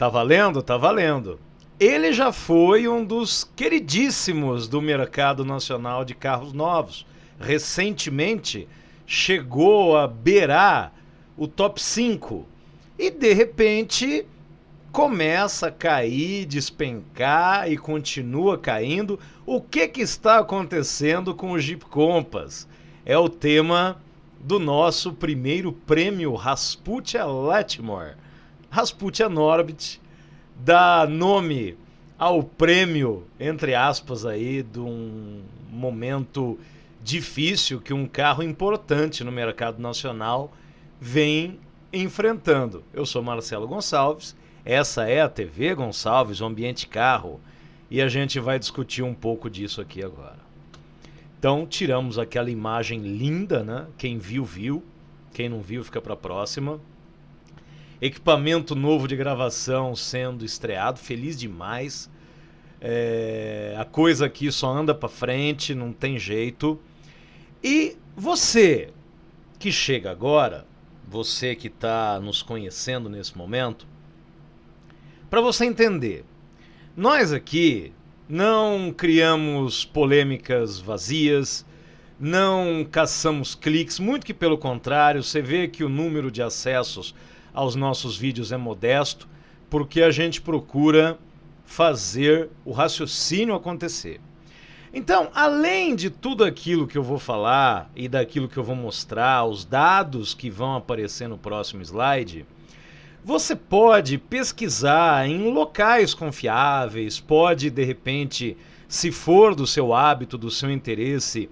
Tá valendo? Tá valendo. Ele já foi um dos queridíssimos do mercado nacional de carros novos. Recentemente chegou a beirar o top 5 e de repente começa a cair, despencar e continua caindo. O que está acontecendo com o Jeep Compass? É o tema do nosso primeiro prêmio Rasputia Latimore. Rasputia Norbit dá nome ao prêmio, entre aspas, aí, de um momento difícil que um carro importante no mercado nacional vem enfrentando. Eu sou Marcelo Gonçalves, essa é a TV Gonçalves, o Ambiente Carro, e a gente vai discutir um pouco disso aqui agora. Então, tiramos aquela imagem linda, né? Quem viu, viu. Quem não viu, fica para a próxima. Equipamento novo de gravação sendo estreado, feliz demais. A coisa aqui só anda para frente, não tem jeito. E você que chega agora, você que está nos conhecendo nesse momento, para você entender, nós aqui não criamos polêmicas vazias, não caçamos cliques, muito que pelo contrário, você vê que o número de acessos aos nossos vídeos é modesto, porque a gente procura fazer o raciocínio acontecer. Então, além de tudo aquilo que eu vou falar e daquilo que eu vou mostrar, os dados que vão aparecer no próximo slide, você pode pesquisar em locais confiáveis, pode de repente, se for do seu hábito, do seu interesse,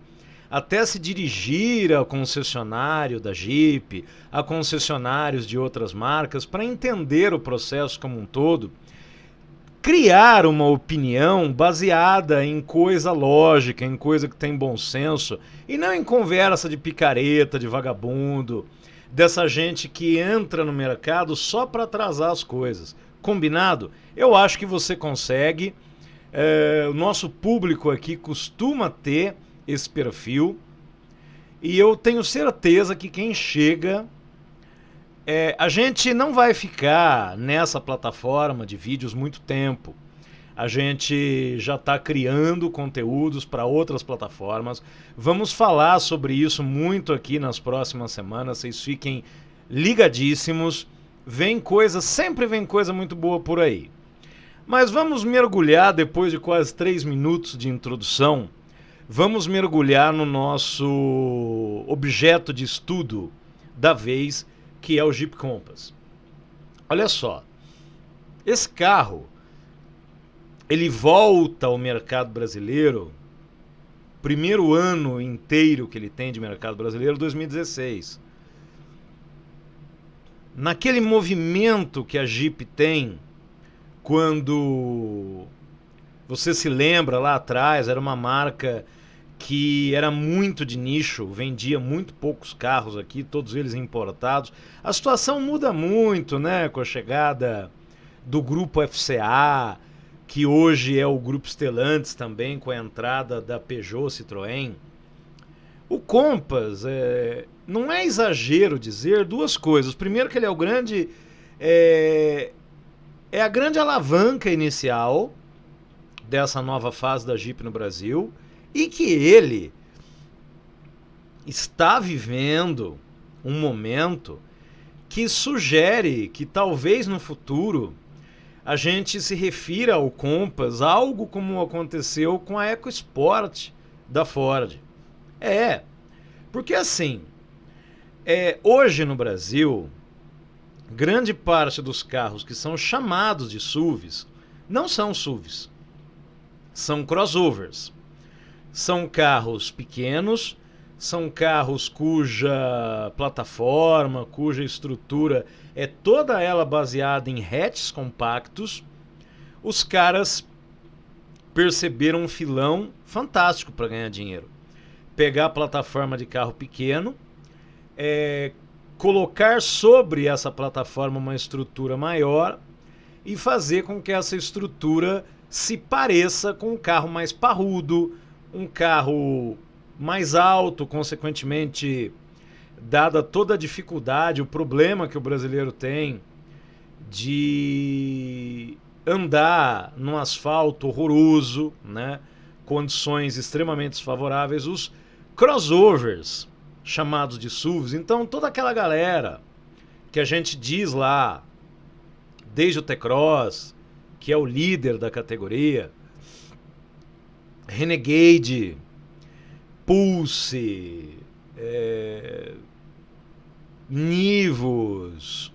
até se dirigir ao concessionário da Jeep, a concessionários de outras marcas, para entender o processo como um todo, criar uma opinião baseada em coisa lógica, em coisa que tem bom senso, e não em conversa de picareta, de vagabundo, dessa gente que entra no mercado só para atrasar as coisas. Combinado? Eu acho que você consegue. O nosso público aqui costuma ter esse perfil, e eu tenho certeza que quem chega, a gente não vai ficar nessa plataforma de vídeos muito tempo. A gente já está criando conteúdos para outras plataformas. Vamos falar sobre isso muito aqui nas próximas semanas, vocês fiquem ligadíssimos. Sempre vem coisa muito boa por aí. Mas vamos mergulhar, depois de quase 3 minutos de introdução, vamos mergulhar no nosso objeto de estudo da vez, que é o Jeep Compass. Olha só, esse carro, ele volta ao mercado brasileiro, primeiro ano inteiro que ele tem de mercado brasileiro, 2016. Naquele movimento que a Jeep tem, quando você se lembra lá atrás, era uma marca que era muito de nicho, vendia muito poucos carros aqui, todos eles importados. A situação muda muito, né, com a chegada do grupo FCA, que hoje é o grupo Stellantis também, com a entrada da Peugeot, Citroën. O Compass, não é exagero dizer duas coisas. Primeiro que ele é o grande... é a grande alavanca inicial dessa nova fase da Jeep no Brasil, e que ele está vivendo um momento que sugere que talvez no futuro a gente se refira ao Compass algo como aconteceu com a EcoSport da Ford. Porque assim, hoje no Brasil, grande parte dos carros que são chamados de SUVs não são SUVs, são crossovers. São carros pequenos, são carros cuja plataforma, cuja estrutura é toda ela baseada em hatches compactos. Os caras perceberam um filão fantástico para ganhar dinheiro. Pegar a plataforma de carro pequeno, colocar sobre essa plataforma uma estrutura maior e fazer com que essa estrutura se pareça com um carro mais parrudo, um carro mais alto, consequentemente, dada toda a dificuldade, o problema que o brasileiro tem de andar num asfalto horroroso, né? Condições extremamente desfavoráveis, os crossovers, chamados de SUVs. Então toda aquela galera que a gente diz lá, desde o T-Cross, que é o líder da categoria, Renegade, Pulse, Nivus,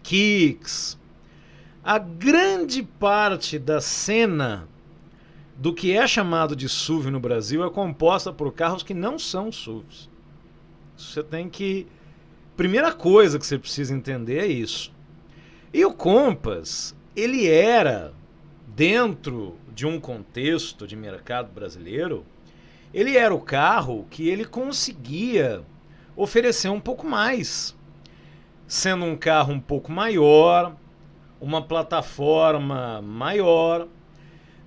Kicks, a grande parte da cena do que é chamado de SUV no Brasil é composta por carros que não são SUVs. Você tem que... Primeira coisa que você precisa entender é isso. E o Compass, ele era, dentro de um contexto de mercado brasileiro, ele era o carro que ele conseguia oferecer um pouco mais. Sendo um carro um pouco maior, uma plataforma maior,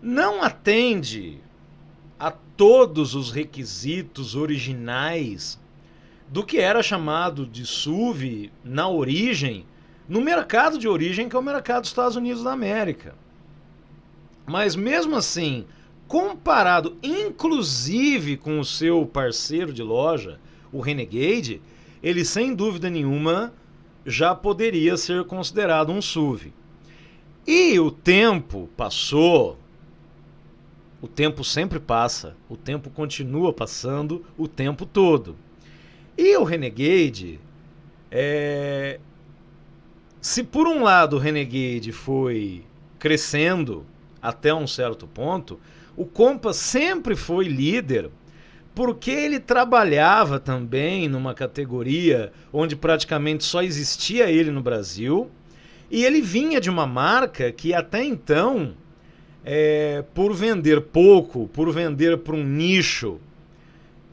não atende a todos os requisitos originais do que era chamado de SUV na origem, no mercado de origem, que é o mercado dos Estados Unidos da América. Mas mesmo assim, comparado inclusive com o seu parceiro de loja, o Renegade, ele sem dúvida nenhuma já poderia ser considerado um SUV. E o tempo passou, o tempo sempre passa, o tempo continua passando o tempo todo. E o Renegade, se por um lado o Renegade foi crescendo até um certo ponto, o Compass sempre foi líder, porque ele trabalhava também numa categoria onde praticamente só existia ele no Brasil, e ele vinha de uma marca que até então, por vender pouco, por vender para um nicho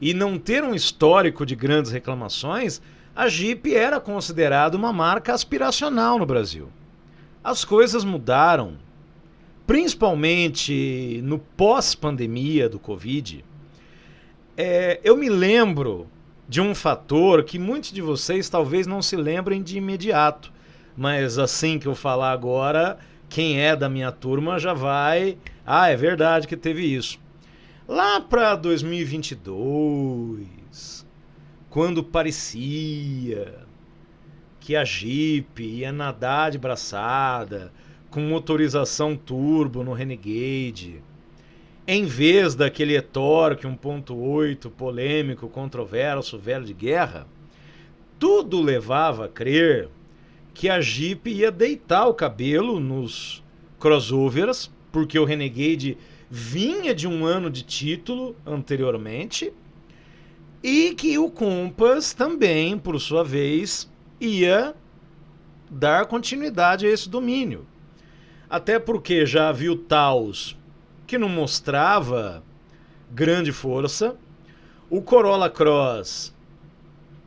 e não ter um histórico de grandes reclamações, a Jeep era considerada uma marca aspiracional no Brasil. As coisas mudaram, principalmente no pós-pandemia do Covid. Eu me lembro de um fator que muitos de vocês talvez não se lembrem de imediato, mas assim que eu falar agora, quem é da minha turma já vai... Ah, é verdade que teve isso. Lá para 2022, quando parecia que a Jeep ia nadar de braçada, com motorização turbo no Renegade, em vez daquele e-torque 1.8 polêmico, controverso, velho de guerra, tudo levava a crer que a Jeep ia deitar o cabelo nos crossovers, porque o Renegade vinha de um ano de título anteriormente, e que o Compass também, por sua vez, ia dar continuidade a esse domínio. Até porque já havia o Taos, que não mostrava grande força, o Corolla Cross,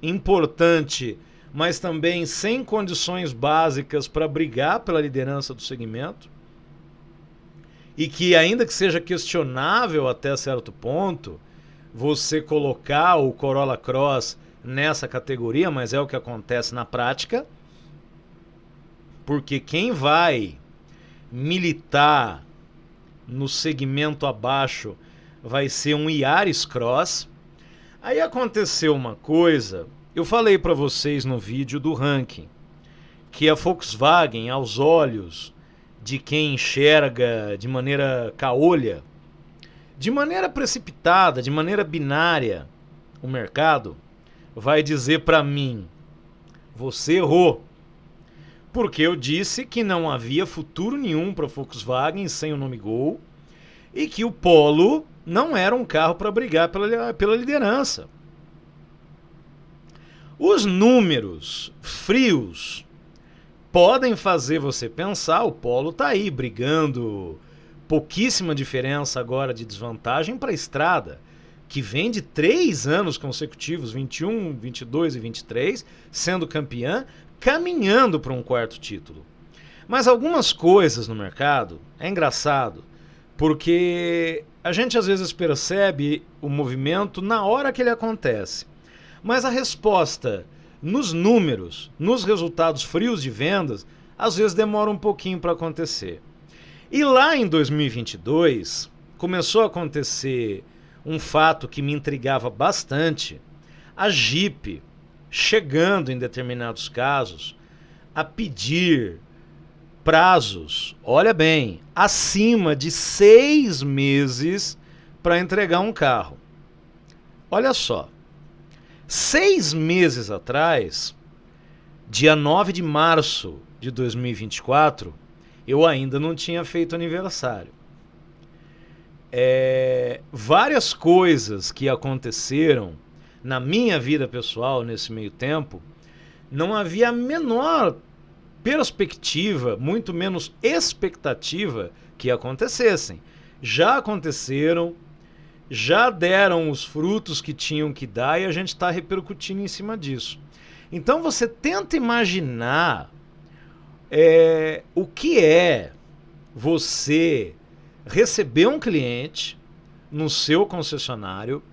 importante, mas também sem condições básicas para brigar pela liderança do segmento, e que, ainda que seja questionável até certo ponto você colocar o Corolla Cross nessa categoria, mas é o que acontece na prática, porque quem vai militar no segmento abaixo vai ser um Yaris Cross. Aí aconteceu uma coisa, eu falei para vocês no vídeo do ranking, que a Volkswagen, aos olhos de quem enxerga de maneira caolha, de maneira precipitada, de maneira binária, o mercado vai dizer para mim: você errou, porque eu disse que não havia futuro nenhum para a Volkswagen sem o nome Gol, e que o Polo não era um carro para brigar pela liderança. Os números frios podem fazer você pensar, o Polo está aí brigando, pouquíssima diferença agora de desvantagem para a estrada, que vem de 3 anos consecutivos, 21, 22 e 23, sendo campeã, caminhando para um 4º título. Mas algumas coisas no mercado, é engraçado, porque a gente às vezes percebe o movimento na hora que ele acontece, mas a resposta nos números, nos resultados frios de vendas, às vezes demora um pouquinho para acontecer. E lá em 2022, começou a acontecer um fato que me intrigava bastante, a Jeep chegando em determinados casos a pedir prazos, olha bem, acima de 6 meses para entregar um carro. Olha só, 6 meses atrás, dia 9 de março de 2024, eu ainda não tinha feito aniversário. Várias coisas que aconteceram na minha vida pessoal nesse meio tempo, não havia a menor perspectiva, muito menos expectativa que acontecessem. Já aconteceram, já deram os frutos que tinham que dar e a gente está repercutindo em cima disso. Então você tenta imaginar o que é você receber um cliente no seu concessionário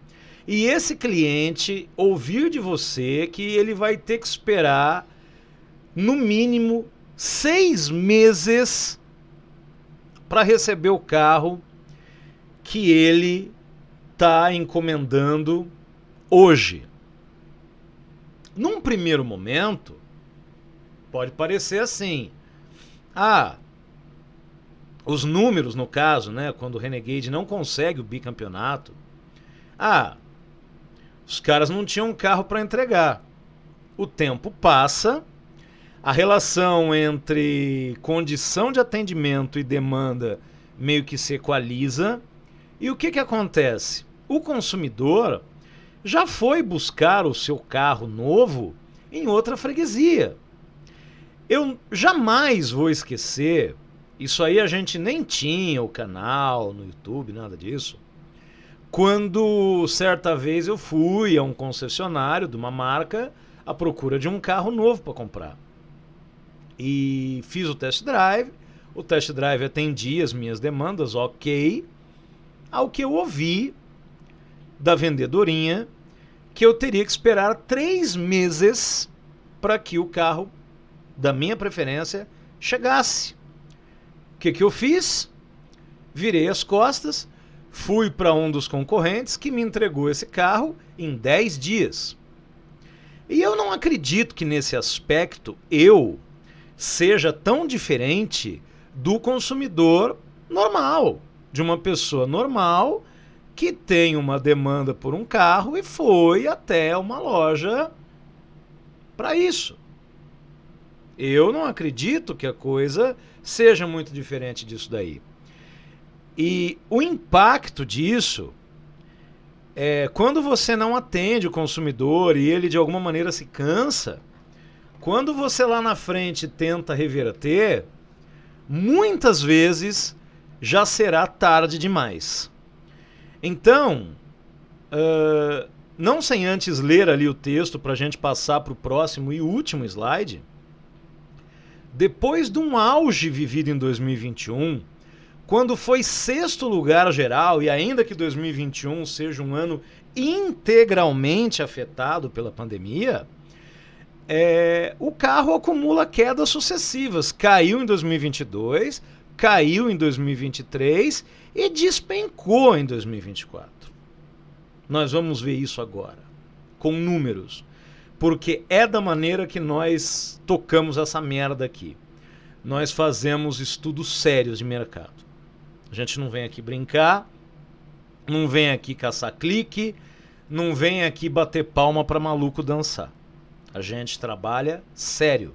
e esse cliente ouvir de você que ele vai ter que esperar no mínimo 6 meses para receber o carro que ele está encomendando hoje. Num primeiro momento, pode parecer assim. Os números, no caso, né, quando o Renegade não consegue o bicampeonato, os caras não tinham um carro para entregar. O tempo passa, a relação entre condição de atendimento e demanda meio que se equaliza, e o que acontece? O consumidor já foi buscar o seu carro novo em outra freguesia. Eu jamais vou esquecer, isso aí a gente nem tinha o canal no YouTube, nada disso, quando certa vez eu fui a um concessionário de uma marca à procura de um carro novo para comprar. E fiz o test drive atendia as minhas demandas, ok. Ao que eu ouvi da vendedorinha que eu teria que esperar 3 meses para que o carro da minha preferência chegasse. O que eu fiz? Virei as costas, fui para um dos concorrentes que me entregou esse carro em 10 dias. E eu não acredito que nesse aspecto eu seja tão diferente do consumidor normal, de uma pessoa normal que tem uma demanda por um carro e foi até uma loja para isso. Eu não acredito que a coisa seja muito diferente disso daí. E o impacto disso é quando você não atende o consumidor e ele de alguma maneira se cansa, quando você lá na frente tenta reverter, muitas vezes já será tarde demais. Então, não sem antes ler ali o texto para a gente passar para o próximo e último slide, depois de um auge vivido em 2021, quando foi 6º lugar geral, e ainda que 2021 seja um ano integralmente afetado pela pandemia, o carro acumula quedas sucessivas. Caiu em 2022, caiu em 2023 e despencou em 2024. Nós vamos ver isso agora, com números, porque é da maneira que nós tocamos essa merda aqui. Nós fazemos estudos sérios de mercado. A gente não vem aqui brincar, não vem aqui caçar clique, não vem aqui bater palma para maluco dançar. A gente trabalha sério.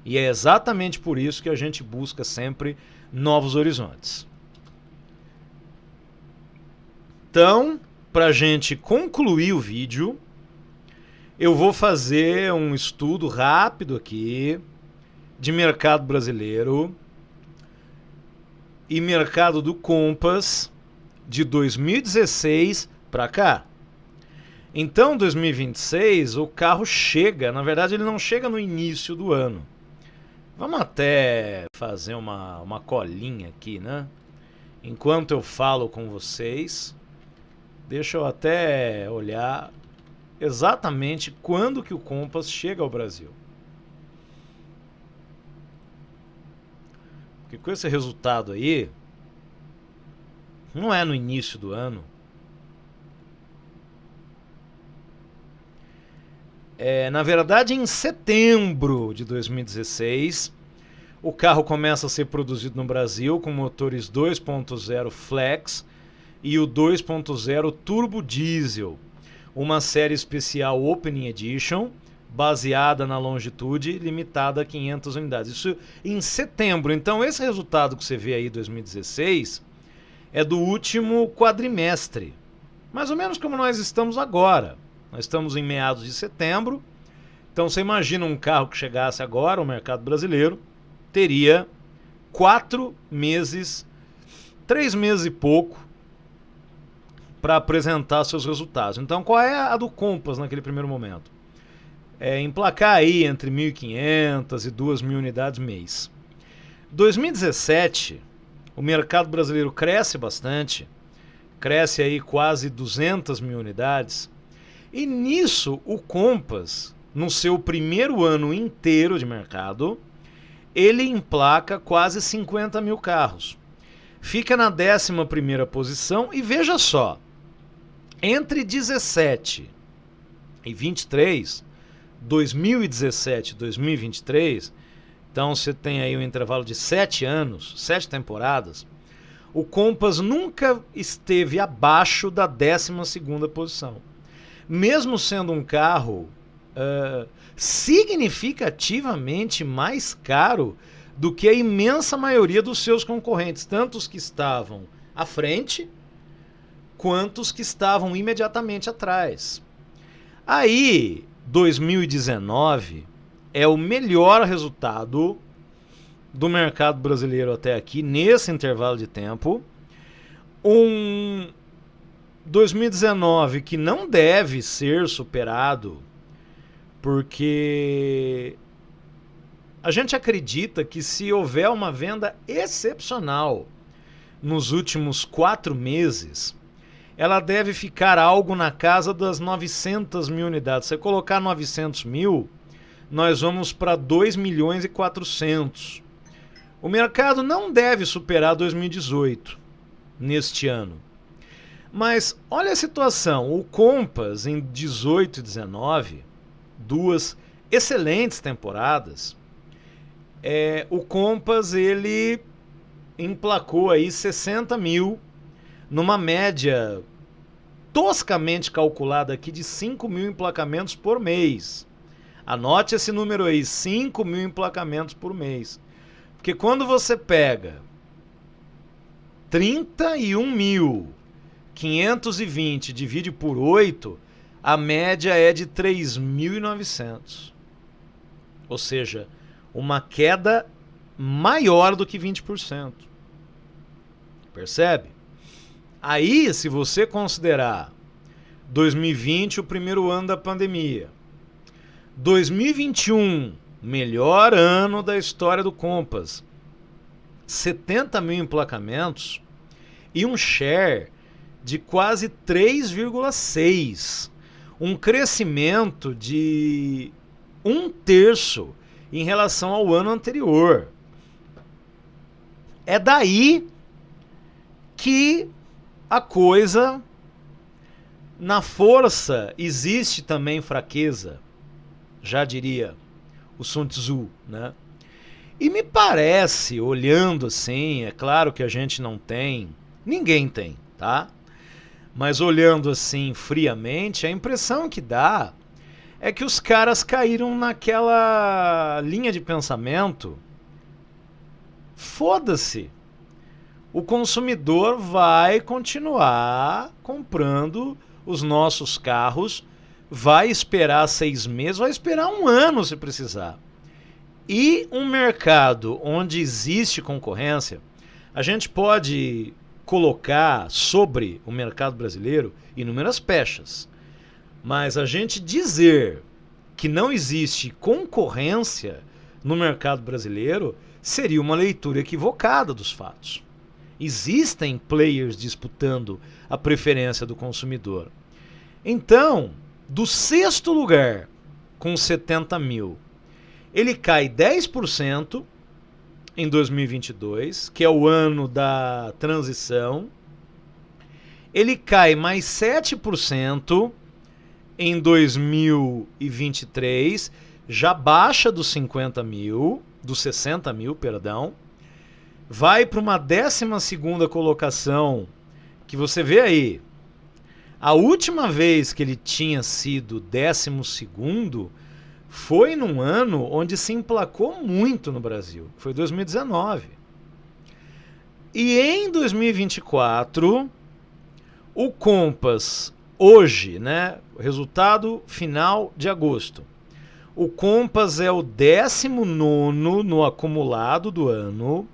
E é exatamente por isso que a gente busca sempre novos horizontes. Então, para a gente concluir o vídeo, eu vou fazer um estudo rápido aqui de mercado brasileiro e mercado do Compass de 2016 para cá. Então, 2026, o carro chega, na verdade ele não chega no início do ano. Vamos até fazer uma colinha aqui, né? Enquanto eu falo com vocês, deixa eu até olhar exatamente quando que o Compass chega ao Brasil. que com esse resultado aí, não é no início do ano, na verdade em setembro de 2016, o carro começa a ser produzido no Brasil com motores 2.0 Flex e o 2.0 Turbo Diesel, uma série especial Opening Edition, baseada na Longitude, limitada a 500 unidades. Isso em setembro. Então esse resultado que você vê aí, 2016, é do último quadrimestre. Mais ou menos como nós estamos agora. Nós estamos em meados de setembro. Então você imagina um carro que chegasse agora ao mercado brasileiro, teria 4 meses, 3 meses e pouco, para apresentar seus resultados. Então qual é a do Compass naquele primeiro momento? Emplacar aí entre 1.500 e 2.000 unidades mês. 2017, o mercado brasileiro cresce bastante, cresce aí quase 200 mil unidades, e nisso o Compass, no seu primeiro ano inteiro de mercado, ele emplaca quase 50 mil carros. Fica na 11ª posição e veja só, entre 17 e 23, 2017 e 2023, então você tem aí um intervalo de 7 anos, 7 temporadas, o Compass nunca esteve abaixo da 12ª posição. Mesmo sendo um carro significativamente mais caro do que a imensa maioria dos seus concorrentes, tanto os que estavam à frente, quanto os que estavam imediatamente atrás. Aí, 2019 é o melhor resultado do mercado brasileiro até aqui, nesse intervalo de tempo. Um 2019 que não deve ser superado, porque a gente acredita que se houver uma venda excepcional nos últimos 4 meses, ela deve ficar algo na casa das 900 mil unidades. Se você colocar 900 mil, nós vamos para 2 milhões e 400. O mercado não deve superar 2018 neste ano. Mas olha a situação, o Compass em 18 e 19, 2 excelentes temporadas, o Compass ele emplacou aí 60 mil, numa média toscamente calculada aqui de 5 mil emplacamentos por mês. Anote esse número aí, 5 mil emplacamentos por mês. Porque quando você pega 31.520 divide por 8, a média é de 3.900. Ou seja, uma queda maior do que 20%. Percebe? Aí, se você considerar 2020 o primeiro ano da pandemia, 2021, melhor ano da história do Compass, 70 mil emplacamentos e um share de quase 3,6%, um crescimento de 1/3 em relação ao ano anterior. É daí que a coisa, na força existe também fraqueza, já diria o Sun Tzu, né? E me parece, olhando assim, é claro que a gente não tem, ninguém tem, tá? Mas olhando assim friamente, a impressão que dá é que os caras caíram naquela linha de pensamento: foda-se, o consumidor vai continuar comprando os nossos carros, vai esperar 6 meses, vai esperar 1 ano se precisar. E um mercado onde existe concorrência, a gente pode colocar sobre o mercado brasileiro inúmeras pechas, mas a gente dizer que não existe concorrência no mercado brasileiro seria uma leitura equivocada dos fatos. Existem players disputando a preferência do consumidor. Então, do 6º lugar, com 70 mil, ele cai 10% em 2022, que é o ano da transição. Ele cai mais 7% em 2023, já baixa dos 60 mil, perdão. Vai para uma 12ª colocação, que você vê aí. A última vez que ele tinha sido 12º foi num ano onde se emplacou muito no Brasil, foi 2019. E em 2024, o Compass, hoje, né, resultado final de agosto, o Compass é o 19º no acumulado do ano,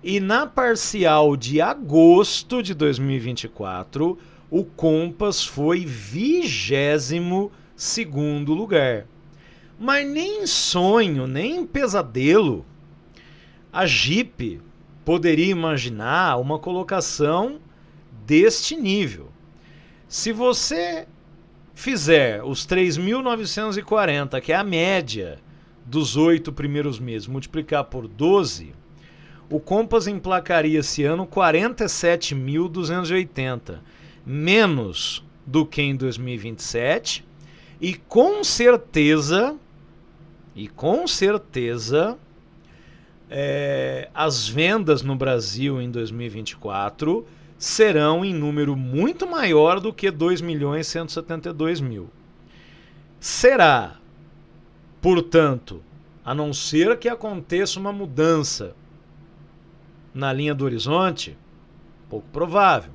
e na parcial de agosto de 2024, o Compass foi 22º lugar. Mas nem em sonho, nem em pesadelo, a Jeep poderia imaginar uma colocação deste nível. Se você fizer os 3.940, que é a média dos 8 primeiros meses, multiplicar por 12, o Compass emplacaria esse ano 47.280, menos do que em 2027, e com certeza, as vendas no Brasil em 2024 serão em número muito maior do que 2.172.000. Será, portanto, a não ser que aconteça uma mudança na linha do horizonte, pouco provável,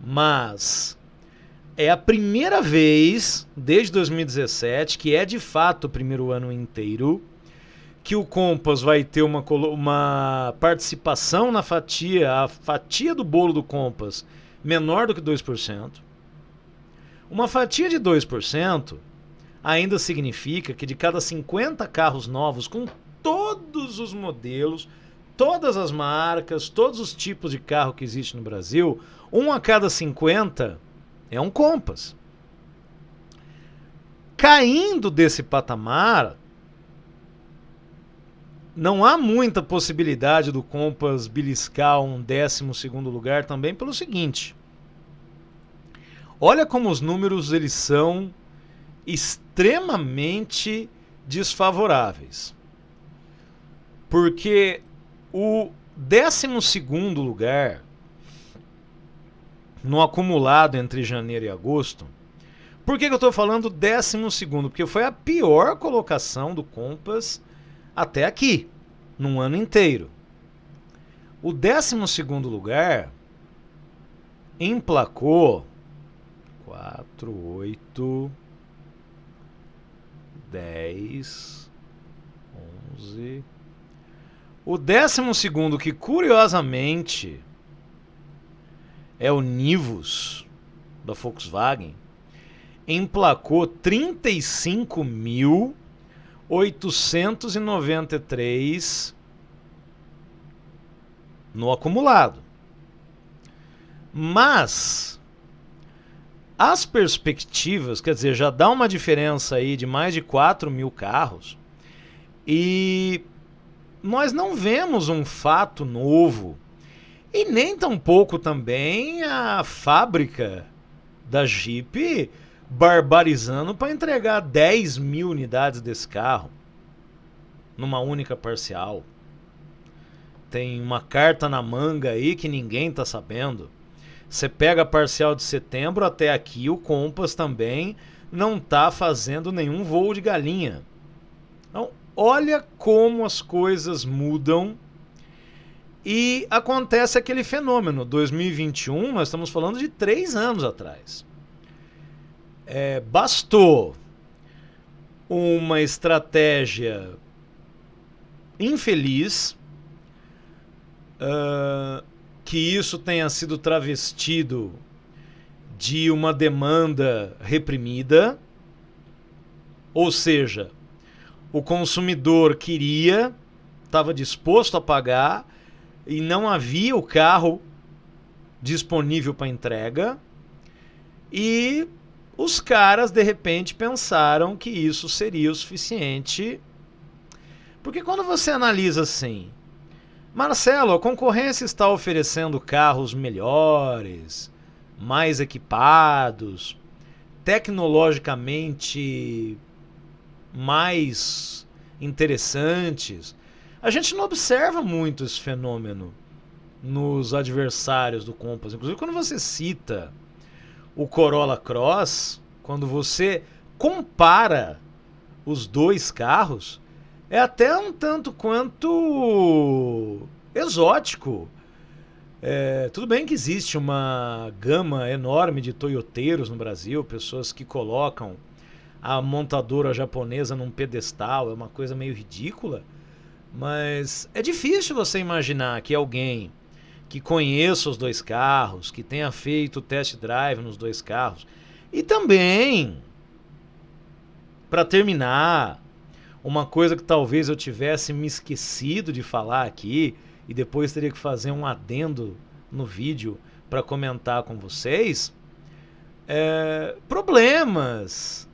mas é a primeira vez desde 2017, que é de fato o primeiro ano inteiro, que o Compass vai ter uma participação na fatia, a fatia do bolo do Compass menor do que 2%. Uma fatia de 2% ainda significa que de cada 50 carros novos, com todos os modelos, todas as marcas, todos os tipos de carro que existe no Brasil, 1 a cada 50 é um Compass. Caindo desse patamar, não há muita possibilidade do Compass beliscar um 12º lugar também pelo seguinte. Olha como os números eles são extremamente desfavoráveis. Porque o 12º lugar no acumulado entre janeiro e agosto. Por que eu estou falando 12º? Porque foi a pior colocação do Compass até aqui, num ano inteiro. O 12º lugar emplacou 4, 8, 10, 11. O 12º, que curiosamente é o Nivus da Volkswagen, emplacou 35.893 no acumulado. Mas as perspectivas, quer dizer, já dá uma diferença aí de mais de 4.000 carros, e nós não vemos um fato novo, e nem tampouco também a fábrica da Jeep barbarizando para entregar 10.000 unidades desse carro numa única parcial. Tem uma carta na manga aí que ninguém está sabendo. Você pega a parcial de setembro até aqui, o Compass também não está fazendo nenhum voo de galinha. Então, olha como as coisas mudam. E acontece aquele fenômeno. 2021, nós estamos falando de 3 anos atrás. Bastou uma estratégia infeliz, que isso tenha sido travestido de uma demanda reprimida, ou seja, o consumidor queria, estava disposto a pagar, e não havia o carro disponível para entrega, e os caras de repente pensaram que isso seria o suficiente. Porque quando você analisa assim, Marcelo, a concorrência está oferecendo carros melhores, mais equipados, tecnologicamente mais interessantes. A gente não observa muito esse fenômeno nos adversários do Compass. Inclusive, quando você cita o Corolla Cross, quando você compara os dois carros, é até um tanto quanto exótico. Tudo bem que existe uma gama enorme de toyoteiros no Brasil, pessoas que colocam a montadora japonesa num pedestal, é uma coisa meio ridícula, mas é difícil você imaginar que alguém que conheça os dois carros, que tenha feito o test drive nos dois carros, e também, para terminar, uma coisa que talvez eu tivesse me esquecido de falar aqui, e depois teria que fazer um adendo no vídeo para comentar com vocês, problemas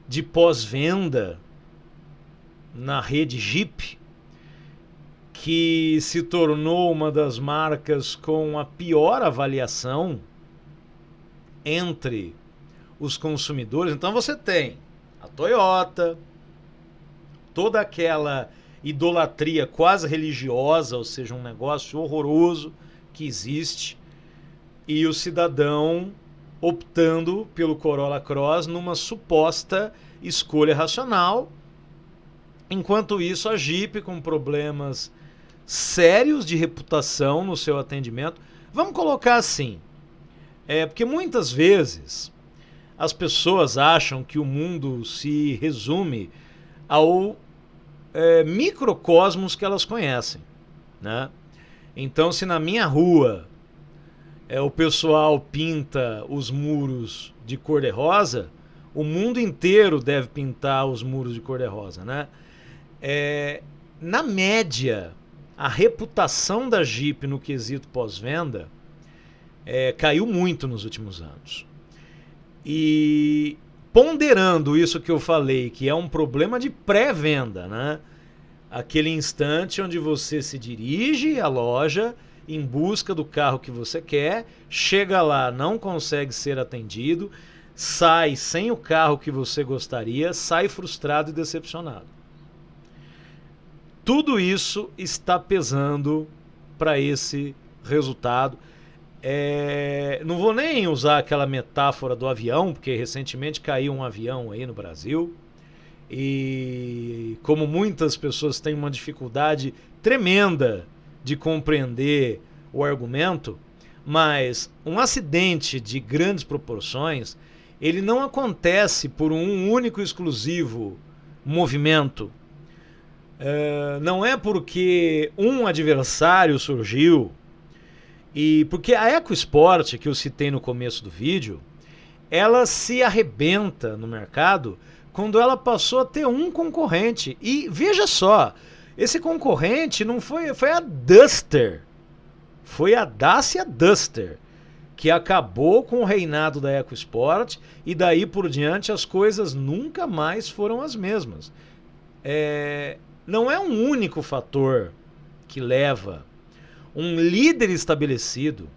de pós-venda na rede Jeep, que se tornou uma das marcas com a pior avaliação entre os consumidores. Então você tem a Toyota, toda aquela idolatria quase religiosa, ou seja, um negócio horroroso que existe, e o cidadão optando pelo Corolla Cross numa suposta escolha racional. Enquanto isso, a Jeep com problemas sérios de reputação no seu atendimento. Vamos colocar assim, porque muitas vezes as pessoas acham que o mundo se resume ao microcosmos que elas conhecem, né? Então, se na minha rua o pessoal pinta os muros de cor-de-rosa, o mundo inteiro deve pintar os muros de cor-de-rosa, né? Na média, a reputação da Jeep no quesito pós-venda caiu muito nos últimos anos. E ponderando isso que eu falei, que é um problema de pré-venda, né? Aquele instante onde você se dirige à loja em busca do carro que você quer, chega lá, não consegue ser atendido, sai sem o carro que você gostaria, sai frustrado e decepcionado. Tudo isso está pesando para esse resultado. Não vou nem usar aquela metáfora do avião, porque recentemente caiu um avião aí no Brasil. E como muitas pessoas têm uma dificuldade tremenda de compreender o argumento, mas um acidente de grandes proporções, ele não acontece por um único e exclusivo movimento. Não é porque um adversário surgiu, e porque a EcoSport, que eu citei no começo do vídeo, ela se arrebenta no mercado quando ela passou a ter um concorrente. E veja só, esse concorrente não foi a Duster, foi a Dacia Duster, que acabou com o reinado da EcoSport, e daí por diante as coisas nunca mais foram as mesmas. Não é um único fator que leva um líder estabelecido,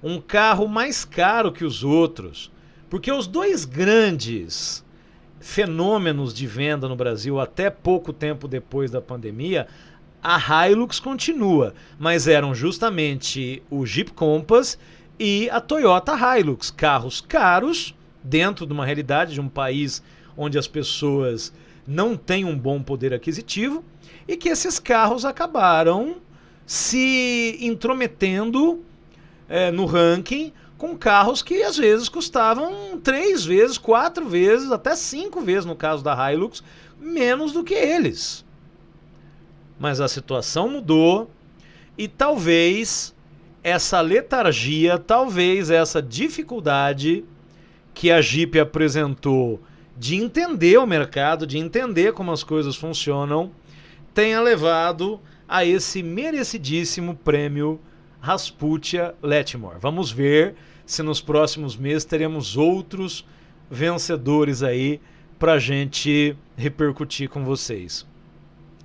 um carro mais caro que os outros, porque os dois grandes fenômenos de venda no Brasil até pouco tempo depois da pandemia, a Hilux continua, mas eram justamente o Jeep Compass e a Toyota Hilux, carros caros dentro de uma realidade de um país onde as pessoas não têm um bom poder aquisitivo, e que esses carros acabaram se intrometendo no ranking com carros que às vezes custavam 3 vezes, 4 vezes, até 5 vezes no caso da Hilux, menos do que eles. Mas a situação mudou, e talvez essa letargia, talvez essa dificuldade que a Jeep apresentou de entender o mercado, de entender como as coisas funcionam, tenha levado a esse merecidíssimo prêmio Rasputia Letmore. Vamos ver se nos próximos meses teremos outros vencedores aí pra gente repercutir com vocês.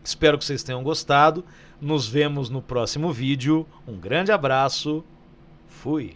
Espero que vocês tenham gostado. Nos vemos no próximo vídeo. Um grande abraço. Fui.